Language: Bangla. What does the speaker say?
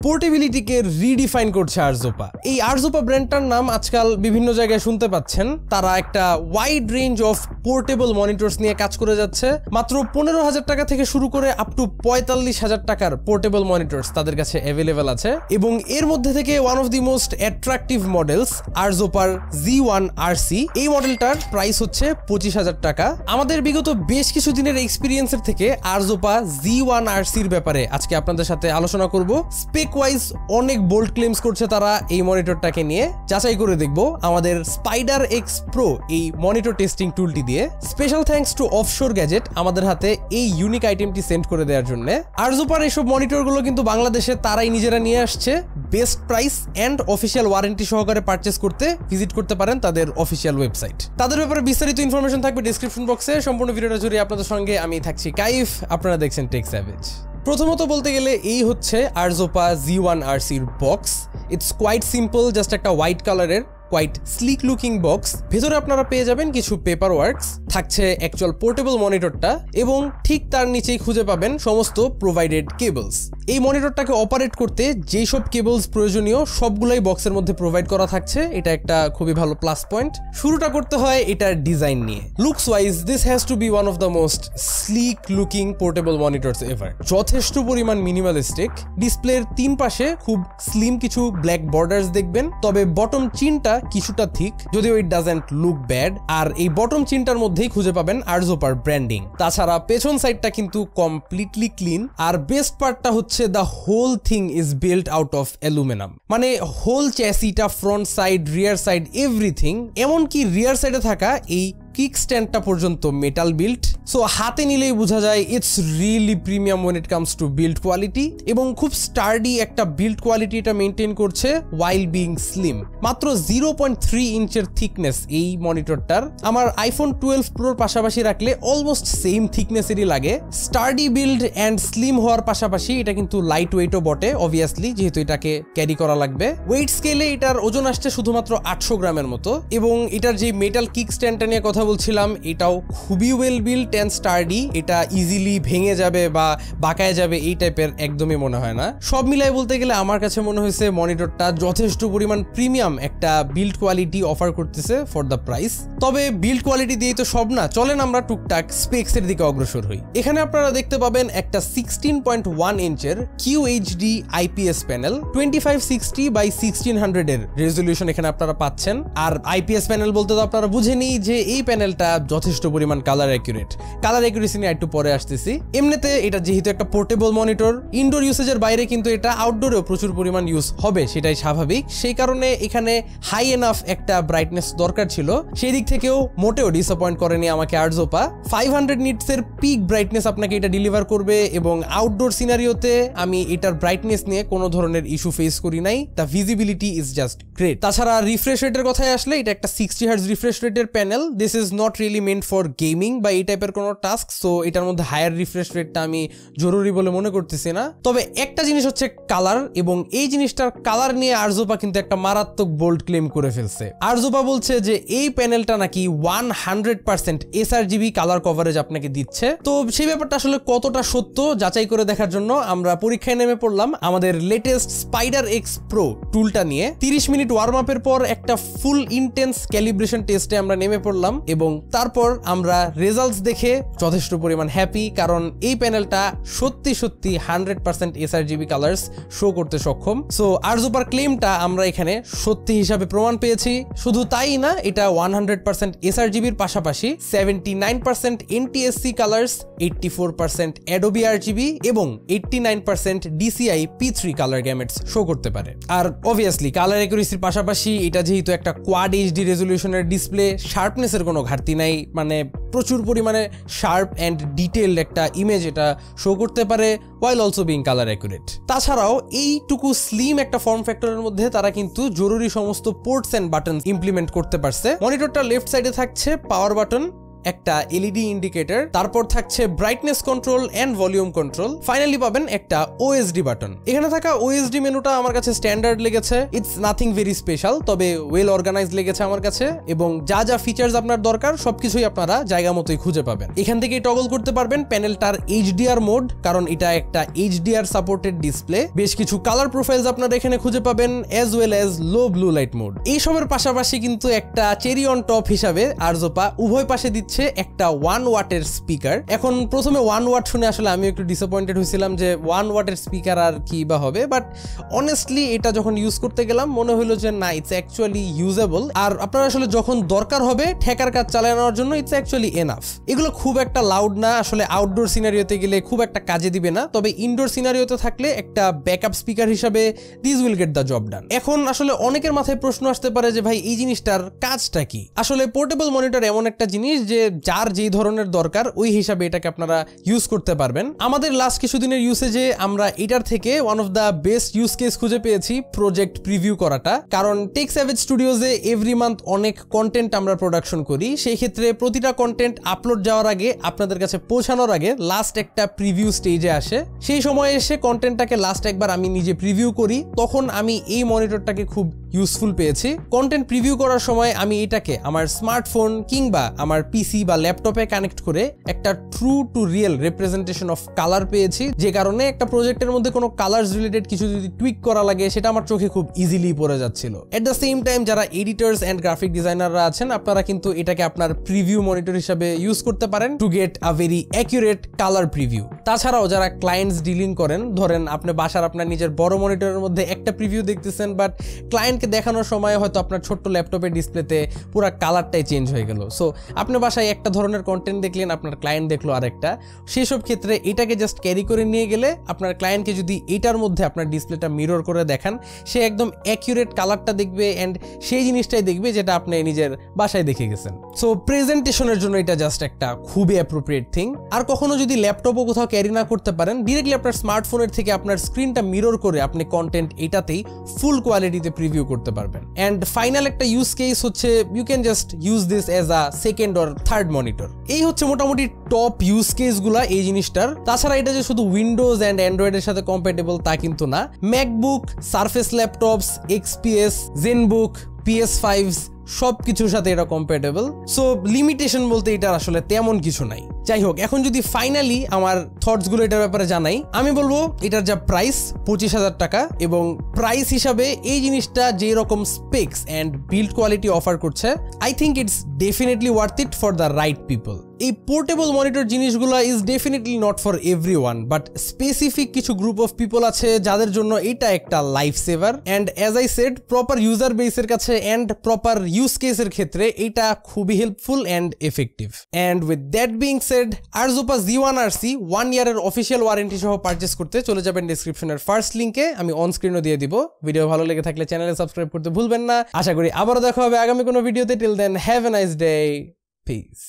পোর্টেবিলিটিকে রিডিফাইন করছে আরজোপা। এই আরজোপা ব্র্যান্ডটার নাম আজকাল বিভিন্ন জায়গায় শুনতে পাচ্ছেন। তারা একটা wide range of portable monitors নিয়ে কাজ করে যাচ্ছে। মাত্র 15,000 টাকা থেকে শুরু করে আপ টু 45,000 টাকার পোর্টেবল মনিটরস তাদের কাছে অ্যাভেলেবেল আছে, এবং এর মধ্যে থেকে one of the most attractive models আরজোপার Z1 RC। এই মডেলটার প্রাইস হচ্ছে 25,000 টাকা। আমাদের বিগত বেশ কিছু দিনের এক্সপিরিয়েন্সের থেকে আরজোপা Z1 RCর ব্যাপারে আজকে আপনাদের সাথে আলোচনা করব। স্পেক ওয়াইজ অনেক বোল্ড ক্লেমস করছে তারা এই মনিটরটাকে নিয়ে। যাচাই করে দেখব আমাদের স্পাইডার X Pro এই মনিটর টেস্টিং টুলটি দিয়ে। Special thanks to offshore gadget আমাদের হাতে এই ইউনিক আইটেমটি সেন্ড করে দেওয়ার জন্য। আরজোপার এসব মনিটরগুলো কিন্তু বাংলাদেশে তারাই নিজেরা নিয়ে আসছে। Best price and official warranty সহকারে পারচেস করতে ভিজিট করতে পারেন তাদের অফিসিয়াল ওয়েবসাইট। তাদের ব্যাপারে বিস্তারিত ইনফরমেশন থাকবে ডেসক্রিপশন বক্সে। সম্পূর্ণ ভিডিওটা জুড়ে আপনাদের সঙ্গে আমি থাকছি কাইফ, আপনারা দেখছেন টেক স্যাভেজ। প্রথমত বলতে গেলে এই হচ্ছে আরজোপা Z1 RCর বক্স। ইটস কোয়াইট সিম্পল, জাস্ট একটা হোয়াইট কালারের কোয়াইট স্লিক লুকিং বক্স। ভেতরে আপনারা পেয়ে যাবেন কিছু পেপার ওয়ার্কস, থাকছে অ্যাকচুয়াল পোর্টেবল মনিটরটা, এবং ঠিক তার নিচেই খুঁজে পাবেন সমস্ত প্রোভাইডেড কেবলস। এই মনিটরটাকে অপারেট করতে যেই সব কেবলস প্রয়োজনীয় সবগুলাই বক্সের মধ্যে প্রোভাইড করা থাকছে। এটা একটা খুবই ভালো প্লাস পয়েন্ট। শুরুটা করতে হয় এটার ডিজাইন নিয়ে। Looks wise this has to be one of the most sleek looking portable monitors ever. যথেষ্ট পরিমাণ মিনিমালিস্টিক। ডিসপ্লের তিন পাশে খুব স্লিম কিছু ব্ল্যাক বর্ডার্স দেখবেন, তবে বটম চিনটা কিছুটা থিক, যদিও ইট ডাজন্ট লুক ব্যাড। আর এই বটম চিনটার মধ্যেই খুঁজে পাবেন আরজোপার ব্র্যান্ডিং। তাছাড়া পেছন সাইডটা কিন্তু কমপ্লিটলি ক্লিন। আর বেস্ট পার্টটা হচ্ছে the whole thing is built out of aluminium. মানে হোল চ্যাসিটা, front side, rear side, everything, এমনকি রিয়ার সাইডে থাকা এই কিক স্ট্যান্ডটা পর্যন্ত মেটাল বিল্ট। সো হাতে নিলেই বোঝা যায় it's really premium when it comes to build quality, এবং খুব স্টার্ডি একটা বিল্ড কোয়ালিটি এটা মেনটেন করছে ওয়াইল বিং স্লিম। মাত্র 0.3 ইঞ্চের থিকনেস এই মনিটরটার। আমার আইফোন 12 প্রোর পাশাপাশি রাখলে অলমোস্ট সেম থিকনেসেরই লাগে। স্টার্ডি বিল্ড অ্যান্ড স্লিম হওয়ার পাশাপাশি এটা কিন্তু লাইট ওয়েটও বটে, অবভিয়াসলি, যেহেতু এটাকে ক্যারি করা লাগবে। ওয়েট স্কেলে এটার ওজন আসছে শুধুমাত্র 800 গ্রামের মতো, এবং এটার যে মেটাল কিক স্ট্যান্ডটা নিয়ে কথা বলছিলাম এটাও খুবই ওয়েল বিল্ট অ্যান্ড স্টার্ডি। এটা ইজিলি ভেঙে যাবে বা বাঁকায় যাবে এই টাইপের একদমই মনে হয় না। সব মিলাই বলতে গেলে আমার কাছে মনে হয়েছে মনিটরটা যথেষ্ট পরিমাণ প্রিমিয়াম একটা বিল্ড কোয়ালিটি অফার করতেছে ফর দ্য প্রাইস। তবে বিল্ড কোয়ালিটি দিয়েই তো সব না, চলেন আমরা টুকটাক স্পেক্সের দিকে অগ্রসর হই। এখানে আপনারা দেখতে পাবেন একটা 16.1 ইঞ্চের QHD IPS প্যানেল, 2560 বাই 1600 এর রেজলিউশন এখানে আপনারা পাচ্ছেন। আর IPS প্যানেল বলতে তো আপনারা বুঝেনি যে এই প্যানেলটা যথেষ্ট পরিমাণ কালার অ্যাকুরেট। কালার অ্যাকুরেসি নিয়ে একটু পরে আসতেছি। এমনিতে এটা যেহেতু একটা পোর্টেবল মনিটর, ইনডোর ইউসেজের বাইরে কিন্তু এটা আউটডোরেও প্রচুর পরিমাণ ইউজ হবে, সেটাই স্বাভাবিক। সেই কারণে এখানে হাই এনাফ একটা ব্রাইটনেস দরকার ছিল। সেই দিক থেকেও মোটেও ডিসঅ্যাপয়েন্ট করেনি আমাকে আরজোপা। 500 নিটসের পিক ব্রাইটনেস আপনাকে এটা ডেলিভার করবে, এবং আউটডোর সিনারিওতে আমি এটার ব্রাইটনেস নিয়ে কোনো ধরনের ইস্যু ফেস করি নাই। The visibility is just great. তাছাড়া রিফ্রেশ রেটের কথায় আসলে এটা একটা 60 হার্টজ রিফ্রেশ রেটের panel. This is not really meant for gaming বা এই টাইপের কোনো টাস্ক, সো এটার মধ্যে হায়ার রিফ্রেশ রেটটা আমি জরুরি বলে মনে করতেছি না। তবে একটা জিনিস হচ্ছে কালার, এবং এই জিনিসটার কালার নিয়ে আরজোপা কিন্তু একটা মারাত্মক বোল্ড ক্লেম করে ফেলছে। আরজোপা বলছে যে এই প্যানেলটা নাকি 100% sRGB কালার কভারেজ আপনাকে দিচ্ছে। তো সেই ব্যাপারটা আসলে কতটা সত্য যাচাই করে দেখার জন্য আমরা পরীক্ষায় নেমে পড়লাম আমাদের লেটেস্ট স্পাইডার X Pro টুলটা নিয়ে। 30 মিনিট ওয়ার্ম আপের পর একটা ফুল ইন্টেন্স ক্যালিব্রেশন টেস্টে আমরা নেমে পড়লাম, এবং তারপর আমরা রেজাল্টস দেখে যথেষ্ট পরিমাণ হ্যাপি, কারণ এই প্যানেলটা সত্যি 100% sRGB কালার্স শো করতে সক্ষম। সো আরজোপার ক্লেমটা আমরা এখানে সত্যি হিসাবে প্রমাণ পেয়েছি। শুধু তাই না, এটা 100% sRGBর পাশাপাশি 79% NTSC কালার্স, 84% Adobe RGB এবং 89% DCI P3 colour gametes show করতে পারে। আর অবভিয়াসলি কালার অ্যাকুরেসির পাশাপাশি এটা যেহেতু একটা কোয়াড HD রেজলিউশনের ডিসপ্লে, শার্পনেসের কোনো ঘাটতি নাই। মানে প্রচুর পরিমাণে শার্প অ্যান্ড ডিটেইলড একটা ইমেজ এটা শো করতে পারে, while also being color accurate। তাছাড়াও এইটুকু স্লিম একটা ফর্ম ফ্যাক্টরের মধ্যে তারা কিন্তু জরুরি সমস্ত পোর্টস এন্ড বাটন ইমপ্লিমেন্ট করতে পারছে। মনিটরটা লেফট সাইডে থাকছে পাওয়ার বাটন, একটা এলইডি ইন্ডিকেটর, তারপর থাকছে brightness control and volume control, finally পাবেন একটা ওএসডি বাটন। এখানে থাকা ওএসডি মেনুটা আমার কাছে স্ট্যান্ডার্ড লেগেছে, ইটস নাথিং ভেরি স্পেশাল, তবে ওয়েল অর্গানাইজড লেগেছে আমার কাছে, এবং যা যা ফিচার্স আপনার দরকার সবকিছুই আপনারা জায়গা মতোই খুঁজে পাবেন। এখান থেকেই টগল করতে পারবেন প্যানেলটার এইচডিআর মোড, কারণ এটা একটা এইচডিআর সাপোর্টেড ডিসপ্লে। বেশ কিছু কালার প্রোফাইলস আপনারা এখানে খুঁজে পাবেন, as well as low blue light mode. এইসবের পাশাপাশি কিন্তু একটা চেরি অন টপ হিসাবে আরজোপা উভয় পাশে দিচ্ছে একটা 1 ওয়াটের স্পিকার। এখন প্রথমে 1 ওয়াট শুনে আসলে আমি একটু ডিসঅ্যাপয়েন্টেড হয়েছিলাম যে 1 ওয়াটের স্পিকার আর কি বা হবে, বাট অনেস্টলি এটা যখন ইউজ করতে গেলাম মনে হলো যে না, ইটস অ্যাকচুয়ালি ইউজেবল। আর আপনারা আসলে যখন দরকার হবে ঠেকার কাজ চালিয়ে নেওয়ার জন্য ইটস অ্যাকচুয়ালি এনাফ। এগুলো খুব একটা লাউড না, আসলে আউটডোর সিনারিওতে গেলে খুব একটা কাজে দিবে না, তবে ইনডোর সিনারিওতে থাকলে একটা ব্যাকআপ স্পিকার হিসাবে this will get the job ডান। এখন আসলে অনেকের মাথায় প্রশ্ন আসতে পারে যে ভাই এই জিনিসটার কাজটা কি? আসলে পোর্টেবল মনিটর এমন একটা জিনিস যে যার যেই ধরনের দরকার ওই হিসাবে এটাকে আপনারা ইউজ করতে পারবেন। আমাদের লাস্ট কিছুদিনের ইউসেজে আমরা এটার থেকে one of the best use case খুঁজে পেয়েছি প্রজেক্ট প্রিভিউ করাটা, কারণ টেক স্যাভেজ স্টুডিওজে এভরি মান্থ অনেক কন্টেন্ট আমরা প্রোডাকশন করি। সেই ক্ষেত্রে প্রতিটা কন্টেন্ট আপলোড যাওয়ার আগে, আপনাদের কাছে পৌঁছানোর আগে লাস্ট একটা প্রিভিউ স্টেজে আসে। সেই সময় এসে কন্টেন্টটাকে লাস্ট একবার আমি নিজে প্রিভিউ করি, তখন আমি এই মনিটরটাকে খুব ইউজফুল পেয়েছি। কন্টেন্ট প্রিভিউ করার সময় আমি এটাকে আমার স্মার্টফোন কিংবা আমার পিসি বা ল্যাপটপে কানেক্ট করে একটা true to real representation of colour পেয়েছি, যে কারণে একটা প্রজেক্টের মধ্যে কোনো কালার্স রিলেটেড কিছু যদি টুইক করা লাগে সেটা আমার চোখে খুব ইজিলি পড়ে যাচ্ছিল। এট দ্য সেম টাইম যারা এডিটর্স এন্ড গ্রাফিক ডিজাইনাররা আছেন, আপনারা কিন্তু এটাকে আপনার প্রিভিউ মনিটর হিসাবে ইউজ করতে পারেন to get a very accurate colour preview. তাছাড়াও যারা ক্লায়েন্টস ডিলিং করেন, ধরেন আপনি বাসার আপনার নিজের বড় মনিটরের মধ্যে একটা প্রিভিউ দেখতেছেন, বাট ক্লায়েন্টকে দেখানোর সময় হয়তো আপনার ছোট্ট ল্যাপটপের ডিসপ্লেতে পুরো কালারটাই চেঞ্জ হয়ে গেল। সো আপনি বাসায় একটা ধরনের কন্টেন্ট দেখলেন, আপনার ক্লায়েন্ট দেখলো আরেকটা। সেসব ক্ষেত্রে এটাকে জাস্ট ক্যারি করে নিয়ে গেলে আপনার ক্লায়েন্টকে যদি এটার মধ্যে আপনার ডিসপ্লেটা মিরর করে দেখান, সে একদম অ্যাকুরেট কালারটা দেখবে অ্যান্ড সেই জিনিসটাই দেখবে যেটা আপনি নিজের বাসায় দেখে গেছেন। সো প্রেজেন্টেশনের জন্য এটা জাস্ট একটা খুবই অ্যাপ্রোপ্রিয়েট থিং। আর কখনো যদি ল্যাপটপও কোথাও ক্যারি না করতে পারেন, ডিরেক্টলি আপনার স্মার্টফোনের থেকে আপনার স্ক্রিনটা মিরর করে আপনি কন্টেন্ট এটাতেই ফুল কোয়ালিটিতে প্রিভিউ করতে পারবেন। অ্যান্ড ফাইনাল একটা ইউজ কেস হচ্ছে you can just use this as a second or third monitor. এই হচ্ছে মোটামুটি টপ ইউজ কেসগুলা এই জিনিসটার। তাছাড়া এটা যে শুধু উইন্ডোজ অ্যান্ড অ্যান্ড্রয়েডের সাথে কম্প্যাটেবল তা কিন্তু না। MacBook, surface laptops, XPS, ZenBook, PS5s সব কিছুর সাথে এটা কম্প্যাটেবল। সো লিমিটেশন বলতে এটার আসলে তেমন কিছু নাই। যাই হোক, এখন যদি ফাইনালি আমার থটসগুলো এটার ব্যাপারে জানাই, আমি বলবো এটার যা প্রাইস 25,000 টাকা, এবং প্রাইস হিসাবে এই জিনিসটা যে রকম specs and build quality offer করছে, I think it's definitely worth it for the right people. এই পোর্টেবল মনিটর জিনিসগুলো is definitely not for everyone, but specific কিছু গ্রুপ অফ পিপল আছে যাদের জন্য এটা একটা life saver. And as I said, proper user বেসের কাছে অ্যান্ড প্রপার ইউজ কেসের ক্ষেত্রে এটা খুবই helpful and effective. And with that being said, Arzopa Z1RC 1 ইয়ারের অফিসিয়াল ওয়ারেন্টি সহ পারচেস করতে চলে যাবেন ডেসক্রিপশনের ফার্স্ট লিঙ্কে, আমি অন স্ক্রিনও দিয়ে দিব। ভিডিও ভালো লেগে থাকলে চ্যানেলে সাবস্ক্রাইব করতে ভুলবেন না। আশা করি আবারও দেখা হবে আগামী কোনো ভিডিওতে। Till then, have a nice day, piece.